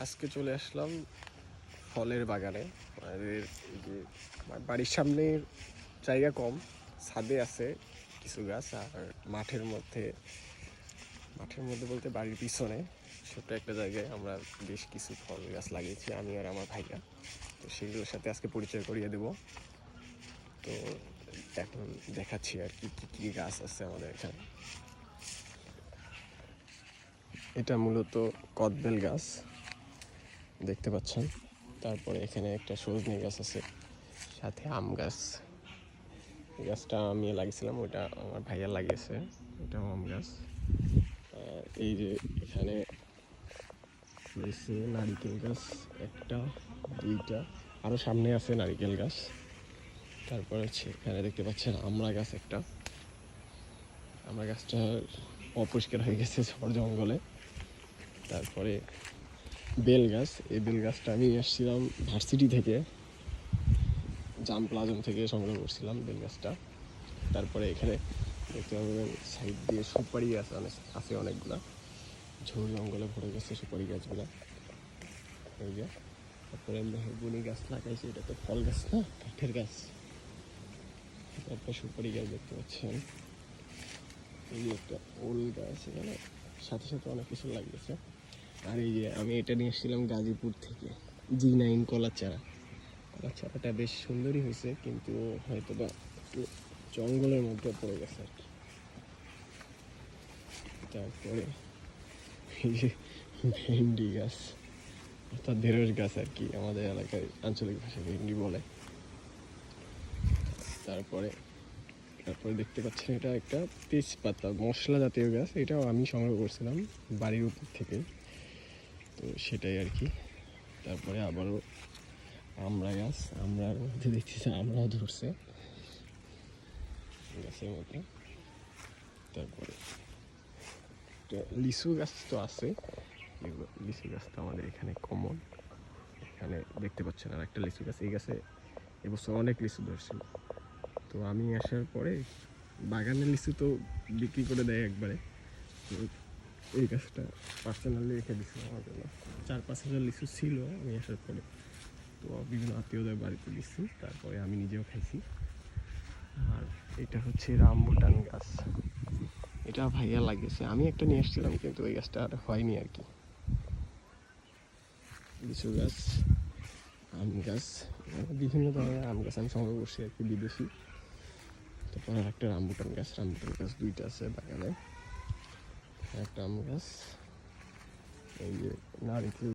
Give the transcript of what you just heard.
আজকে চলে আসলাম ফলের বাগানে। আমাদের এই যে বাড়ির সামনে জায়গা কম, ছাদে আছে কিছু গাছ, আর মাঠের মধ্যে বলতে বাড়ির পিছনে ছোট্ট একটা জায়গায় আমরা বেশ কিছু ফল গাছ লাগিয়েছি, আমি আর আমার ভাইয়া। তো সেগুলোর সাথে আজকে পরিচয় করিয়ে দেব। তো এখন দেখাচ্ছি আর কি কী কী গাছ আছে আমাদের এখানে। এটা মূলত কদবেল গাছ দেখতে পাচ্ছেন। তারপরে এখানে একটা সজনে গাছ আছে, সাথে আম গাছ। এই গাছটা আমি লাগিয়েছিলাম, ওটা আমার ভাইয়া লাগিয়েছে, ওটাও আম গাছ। এই যে এখানে রয়েছে নারিকেল গাছ, একটা, দুইটা, আরও সামনে আছে নারিকেল গাছ। তারপর হচ্ছে এখানে দেখতে পাচ্ছেন আমড়া গাছ একটা। আমড়া গাছটা অপরিষ্কার হয়ে গেছে ঝড় জঙ্গলে। তারপরে বেল গাছ, এই বেল গাছটা আমি এসেছিলাম ভার্সিটি থেকে, জাম প্লাজম থেকে সংগ্রহ করছিলাম বেল গাছটা। তারপরে এখানে দেখতে পাবেন সাইড দিয়ে সুপারি গাছ আছে অনেকগুলা, ঝোড় জঙ্গলে ভরে গেছে সুপারি গাছগুলা। এই যে তারপরে মেহগুনি গাছ লাগাইছে, এটা তো ফল গাছ না, কাঠের গাছ। তারপর সুপারি গাছ দেখতে পাচ্ছেন। এই যে একটা ওল গাছ, এখানে সাথে সাথে অনেক কিছু লাগিয়েছে। আর এই যে আমি এটা নিয়ে এসেছিলাম গাজীপুর থেকে, G9 কলার চারা। কলার চারাটা বেশ সুন্দরই হয়েছে, কিন্তু হয়তো বা জঙ্গলের মধ্যে পড়ে গেছে আর কি। তারপরে এই যে ভেন্ডি গাছ, অর্থাৎ ঢেঁড়স গাছ আর কি, আমাদের এলাকায় আঞ্চলিক ভাষায় ভেন্ডি বলে। তারপরে তারপরে দেখতে পাচ্ছেন এটা একটা তেজপাতা মশলা জাতীয় গাছ, এটাও আমি সংগ্রহ করছিলাম বাড়ির উপর থেকে, তো সেটাই আর কি। তারপরে আবারও আমড়া গাছ, আমড়ার মধ্যে দেখতেছি আমরাও ধরছে গাছের মধ্যে। তারপরে লিচু গাছ তো আছে, লিচু গাছ তো আমাদের এখানে কমন। এখানে দেখতে পাচ্ছেন আর একটা লিচু গাছ, এই গাছে এবছর অনেক লিচু ধরছিল। তো আমি আসার পরে বাগানের লিচু তো বিক্রি করে দেয় একবারে, তো এই গাছটা পার্সোনালি রেখে দিচ্ছিলাম আমার জন্য। 4-5 হাজার লিচু ছিল আমি আসার পরে, তো বিভিন্ন আত্মীয়দের বাড়িতে দিচ্ছি, তারপরে আমি নিজেও খাইছি। আর এটা হচ্ছে রামবুটান গাছ, এটা ভাইয়া লাগিয়েছে, আমি একটা নিয়ে এসেছিলাম কিন্তু ওই গাছটা আর হয়নি আর কি। লিচু গাছ, আম গাছ, বিভিন্ন ধরনের আম গাছ আমি সংগ্রহ করছি আর কি, বিদেশি। তারপর আর একটা রামবুটান গাছ দুইটা আছে বাগানে, একটা আম গাছ, এই যে নারিকেল